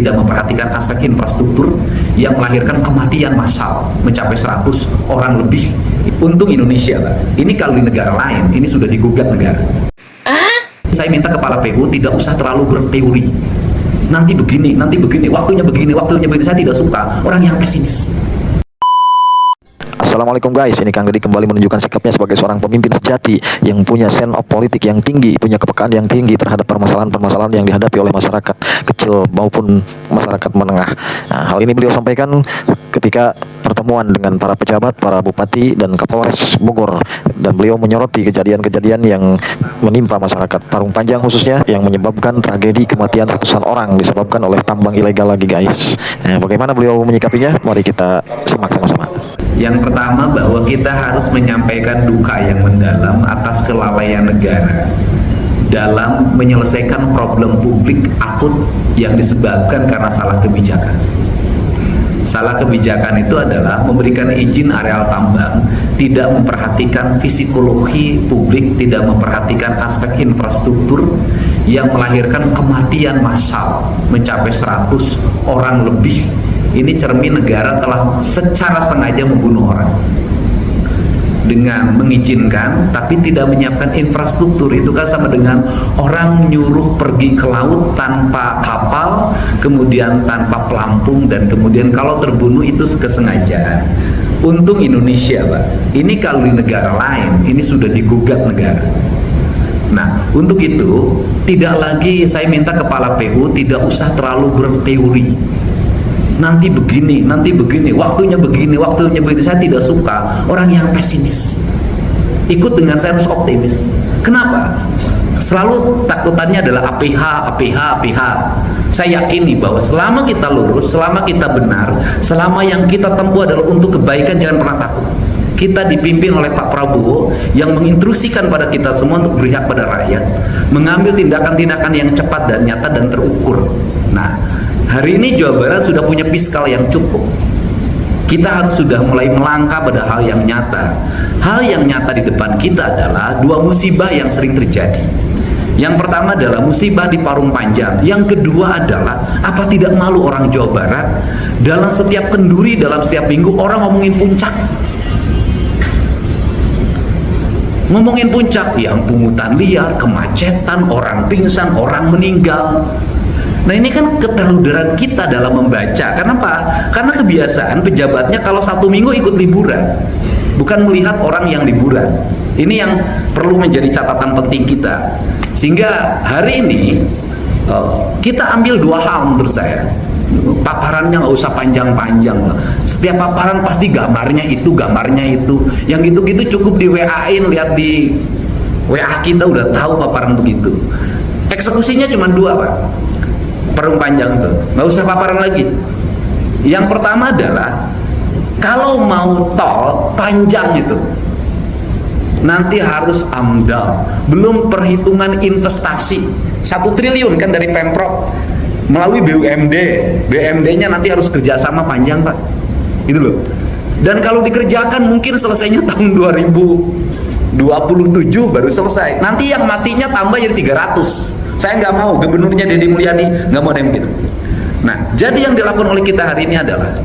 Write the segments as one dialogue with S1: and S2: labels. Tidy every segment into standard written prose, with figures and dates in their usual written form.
S1: tidak memperhatikan aspek infrastruktur yang melahirkan kematian massal mencapai 100 orang lebih. Untung Indonesia, Pak. Ini kalau di negara lain, ini sudah digugat negara. Saya minta kepala PU tidak usah terlalu berteori. Nanti begini, waktunya begini. Saya tidak suka orang yang pesimis.
S2: Assalamualaikum guys, ini Kang Deddy kembali menunjukkan sikapnya sebagai seorang pemimpin sejati yang punya sense of politik yang tinggi, punya kepekaan yang tinggi terhadap permasalahan-permasalahan yang dihadapi oleh masyarakat kecil maupun masyarakat menengah. Nah, hal ini beliau sampaikan ketika pertemuan dengan para pejabat, para bupati dan Kapolres Bogor, dan beliau menyoroti kejadian-kejadian yang menimpa masyarakat Parung Panjang khususnya yang menyebabkan tragedi kematian ratusan orang disebabkan oleh tambang ilegal lagi guys. Nah, bagaimana beliau menyikapinya? Mari kita simak sama-sama.
S1: Yang pertama, bahwa kita harus menyampaikan duka yang mendalam atas kelalaian negara dalam menyelesaikan problem publik akut yang disebabkan karena salah kebijakan. Salah kebijakan itu adalah memberikan izin areal tambang, tidak memperhatikan psikologi publik, tidak memperhatikan aspek infrastruktur yang melahirkan kematian massal mencapai 100 orang lebih. Ini cermin negara telah secara sengaja membunuh orang dengan mengizinkan tapi tidak menyiapkan infrastruktur. Itu kan sama dengan orang nyuruh pergi ke laut tanpa kapal, kemudian tanpa pelampung, dan kemudian kalau terbunuh itu kesengajaan. Untung Indonesia, Pak. Ini kalau di negara lain ini sudah digugat negara. Nah, untuk itu tidak lagi saya minta kepala PU tidak usah terlalu berteori. Nanti begini, waktunya begini. Saya tidak suka orang yang pesimis. Ikut dengan saya harus optimis. Kenapa? Selalu takutannya adalah APH. Saya yakini bahwa selama kita lurus, selama kita benar, selama yang kita tempuh adalah untuk kebaikan, jangan pernah takut. Kita dipimpin oleh Pak Prabowo yang menginstruksikan pada kita semua untuk berpihak pada rakyat, mengambil tindakan-tindakan yang cepat dan nyata dan terukur. Nah, hari ini Jawa Barat sudah punya fiskal yang cukup. Kita harus sudah mulai melangkah pada hal yang nyata. Hal yang nyata di depan kita adalah dua musibah yang sering terjadi. Yang pertama adalah musibah di Parung Panjang. Yang kedua adalah, apa tidak malu orang Jawa Barat dalam setiap kenduri, dalam setiap minggu orang ngomongin puncak. Ngomongin puncak yang pungutan liar, kemacetan, orang pingsan, orang meninggal. Nah, ini kan keteludaran kita dalam membaca. Kenapa? Karena kebiasaan pejabatnya kalau satu minggu ikut liburan, bukan melihat orang yang liburan. Ini yang perlu menjadi catatan penting kita. Sehingga hari ini kita ambil dua hal menurut saya. Paparannya nggak usah panjang-panjang lah. Setiap paparan pasti gambarnya itu. Yang gitu-gitu cukup di WA-in, lihat di WA kita udah tahu paparan begitu. Eksekusinya cuma dua, Pak. Parung Panjang itu nggak usah paparan lagi. Yang pertama adalah kalau mau tol panjang itu nanti harus AMDAL, belum perhitungan investasi 1 triliun kan dari Pemprov melalui BUMD-nya nanti harus kerjasama panjang, Pak, itu loh. Dan kalau dikerjakan mungkin selesainya tahun 2027 baru selesai. Nanti yang matinya tambah jadi 300. Saya nggak mau, gubernurnya Deddy Mulyadi nggak mau ada yang gitu. Nah, jadi yang dilakukan oleh kita hari ini adalah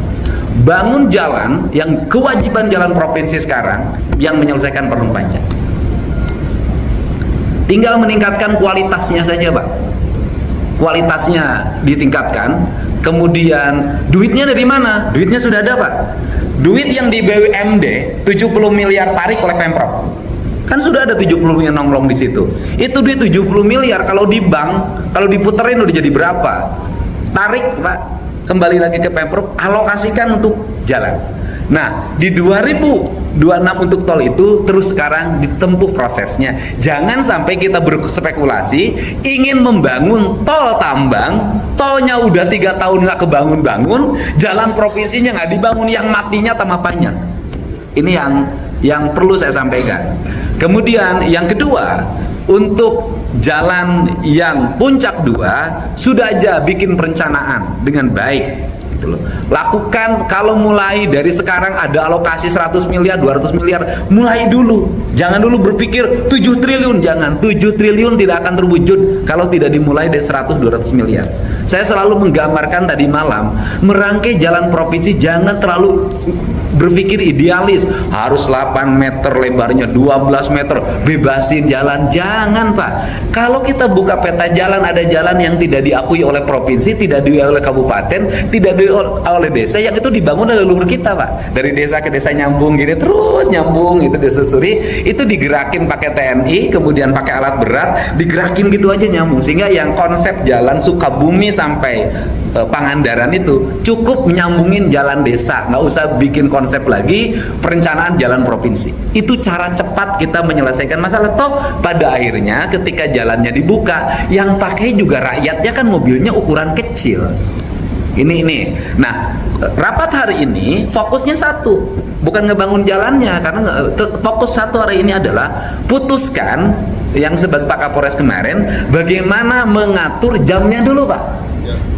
S1: bangun jalan yang kewajiban jalan provinsi sekarang yang menyelesaikan Parung Panjang. Tinggal meningkatkan kualitasnya saja, Pak. Kualitasnya ditingkatkan. Kemudian duitnya dari mana? Duitnya sudah ada, Pak. Duit yang di BUMD 70 miliar tarik oleh Pemprov. Kan sudah ada 70 miliar nongkrong di situ. Itu duit 70 miliar kalau di bank, kalau diputerin udah jadi berapa? Tarik, Pak. Kembali lagi ke Pemprov, alokasikan untuk jalan. Nah, di 2026 untuk tol itu terus sekarang ditempuh prosesnya. Jangan sampai kita berspekulasi ingin membangun tol tambang, tolnya udah 3 tahun nggak kebangun-bangun, jalan provinsinya nggak dibangun, yang matinya tambah banyak. Ini yang perlu saya sampaikan. Kemudian yang kedua, untuk jalan yang puncak 2 sudah aja bikin perencanaan dengan baik gitu loh. Lakukan, kalau mulai dari sekarang ada alokasi 100 miliar 200 miliar, mulai dulu. Jangan dulu berpikir 7 triliun, jangan. 7 triliun tidak akan terwujud kalau tidak dimulai dari 100-200 miliar. Saya selalu menggambarkan tadi malam, merangkai jalan provinsi jangan terlalu berpikir idealis, harus 8 meter lebarnya, 12 meter, bebasin jalan. Jangan Pak, kalau kita buka peta jalan, ada jalan yang tidak diakui oleh provinsi, tidak diakui oleh kabupaten, tidak diakui oleh desa, yang itu dibangun oleh leluhur kita Pak, dari desa ke desa nyambung gini, terus nyambung, itu disusuri, itu digerakin pakai TNI, kemudian pakai alat berat, digerakin gitu aja nyambung, sehingga yang konsep jalan Sukabumi sampai Pangandaran itu cukup nyambungin jalan desa, nggak usah bikin konsep lagi perencanaan jalan provinsi. Itu cara cepat kita menyelesaikan masalah. Toh pada akhirnya ketika jalannya dibuka, yang pakai juga rakyatnya, kan mobilnya ukuran kecil. Ini. Nah, rapat hari ini fokusnya satu, bukan ngebangun jalannya, karena fokus satu hari ini adalah putuskan yang sebagai Pak Kapolres kemarin, bagaimana mengatur jamnya dulu Pak.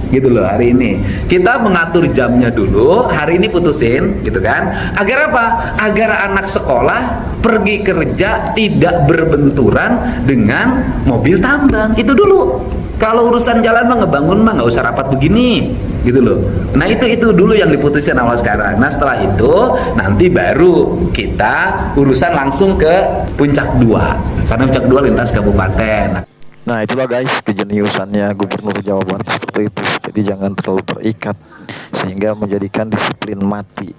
S1: Gitu loh, hari ini kita mengatur jamnya dulu, hari ini putusin gitu kan, agar apa? Agar anak sekolah pergi kerja tidak berbenturan dengan mobil tambang. Itu dulu. Kalau urusan jalan mah ngebangun mah nggak usah rapat begini gitu loh. Nah itu dulu yang diputuskan awal sekarang. Nah setelah itu nanti baru kita urusan langsung ke puncak 2, karena puncak 2 lintas kabupaten.
S2: Nah itulah guys kejeniusannya Gubernur Jawa Barat seperti itu. Jadi jangan terlalu terikat sehingga menjadikan disiplin mati.